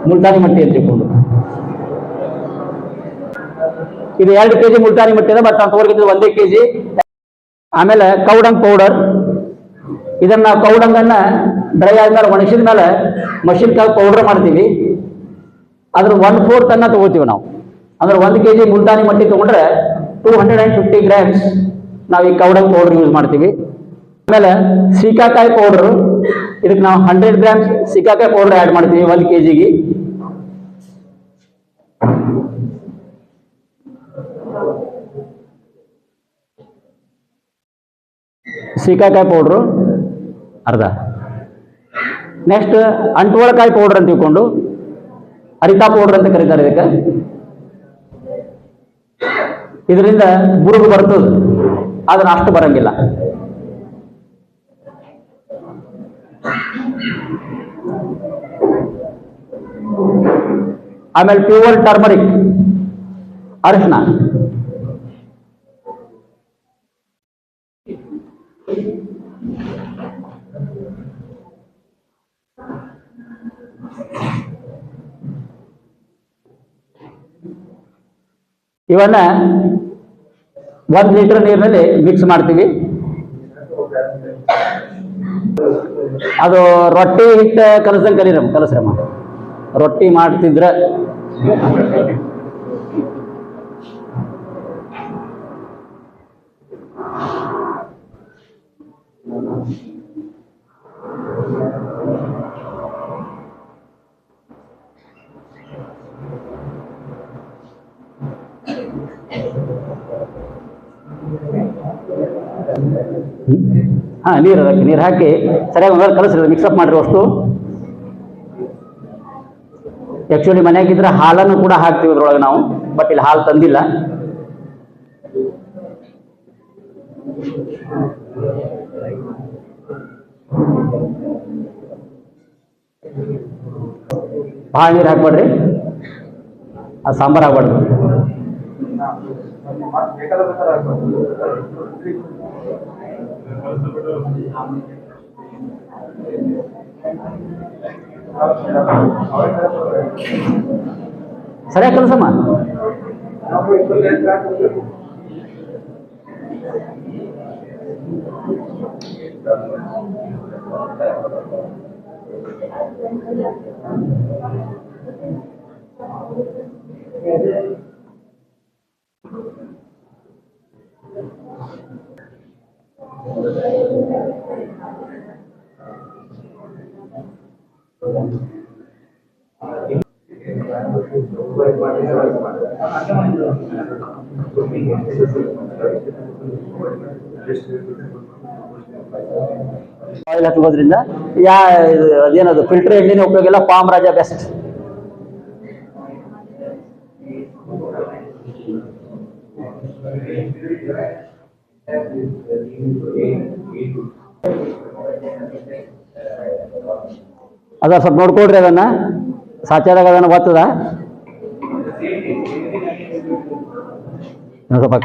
ಮುಲ್ತಾನಿ ಮಟ್ಟಿ ಅಂತ ತಿಳ್ಕೊಂಡು. ಇದು 2 kg ಮುಲ್ತಾನಿ ಮಟ್ಟಿ ಇದೆ, ಬಟ್ ನಾನು ತೋರಿಸಿದ್ದು 1 kg. ಆಮೇಲೆ ಕೌಡಂಗ್ ಪೌಡರ್, ಇದನ್ನ ಕೌಡಂಗನ್ನ ಡ್ರೈ ಆದ್ಮೇಲೆ ಒಣಗಿಸಿದ ಮೇಲೆ ಮಷಿನ್ಕಾಗಿ ಪೌಡರ್ ಮಾಡ್ತೀವಿ. ಅದ್ರ 1/4 ಅನ್ನ ತಗೋತೀವಿ ನಾವು. ಅಂದ್ರೆ 1 kg ಮುಲ್ತಾನಿ ಮಟ್ಟಿ ತಗೊಂಡ್ರೆ 250 grams ನಾವು ಈ ಕೌಡಂಗ್ ಪೌಡರ್ ಯೂಸ್ ಮಾಡ್ತೀವಿ. ಆಮೇಲೆ ಸೀಕಾಕಾಯಿ ಪೌಡರ್, ಇದಕ್ಕೆ ನಾವು 100 grams ಸೀಕಾಕಾಯಿ ಪೌಡರ್ ಆ್ಯಡ್ ಮಾಡ್ತೀವಿ 1 kgಗೆ. ಸೀಕಾಕಾಯಿ ಪೌಡ್ರು ಅರ್ಧ. ನೆಕ್ಸ್ಟ್ ಅಂಟುವಳಕಾಯಿ ಪೌಡರ್ ಅಂತ ತಿಳ್ಕೊಂಡು, ಅರಿತಾ ಪೌಡರ್ ಅಂತ ಕರೀತಾರೆ ಇದಕ್ಕೆ. ಇದರಿಂದ ಬುರುಗು ಬರ್ತದೆ, ಆದ್ರೆ ಅಷ್ಟು ಬರಂಗಿಲ್ಲ. ಆಮೇಲೆ ಪ್ಯೂರ್ ಟರ್ಮರಿಕ್ ಅರಿಶಿನ, ಇವನ್ನ 1 ಲೀಟರ್ ನೀರಿನಲ್ಲಿ ಮಿಕ್ಸ್ ಮಾಡ್ತೀವಿ. ಅದು ರೊಟ್ಟಿ ಹಿಟ್ಟು ಕಲಸಂಗೆ ಕಲಸ್ರಮ್ಮ. ರೊಟ್ಟಿ ಮಾಡ್ತಿದ್ರೆ ನೀರು ಹಾಕಿ ಸರಿಯಾಗಿ ಒಂದ್ರಲ್ಲಿ ಕಲಸ್ರಿ, ಮಿಕ್ಸಪ್ ಮಾಡಿರಿ ಅಷ್ಟು. ಆಕ್ಚುಲಿ ಮನೆಯಾಗಿದ್ರೆ ಹಾಲನ್ನು ಕೂಡ ಹಾಕ್ತೀವಿ ಇದ್ರೊಳಗೆ ನಾವು, ಬಟ್ ಇಲ್ಲಿ ಹಾಲು ತಂದಿಲ್ಲ. ಭಾಳ ನೀರು ಹಾಕ್ಬೇಡ್ರಿ, ಅದು ಸಾಂಬಾರು ಆಗ್ಬಾರ್ದು. ಸರಿಯಾಗಿ ಕೆಲಸಮ್ಮ. ಆಯಿಲ್ ಹಚ್ಕೋದ್ರಿಂದ ಅದೇನದು ಫಿಲ್ಟರ್ ಎಣ್ಣೆನೇ ಉಪಯೋಗ ಇಲ್ಲ, ಪಾಮ್ ರಾಜ ಬೆಸ್ಟ್. ಅದ ಸ್ವಲ್ಪ ನೋಡ್ಕೊಳ್ರಿ, ಅದನ್ನ ಸಾಚಾದಾಗ ಅದನ್ನ ಬರ್ತದ ಸ್ವಲ್ಪ.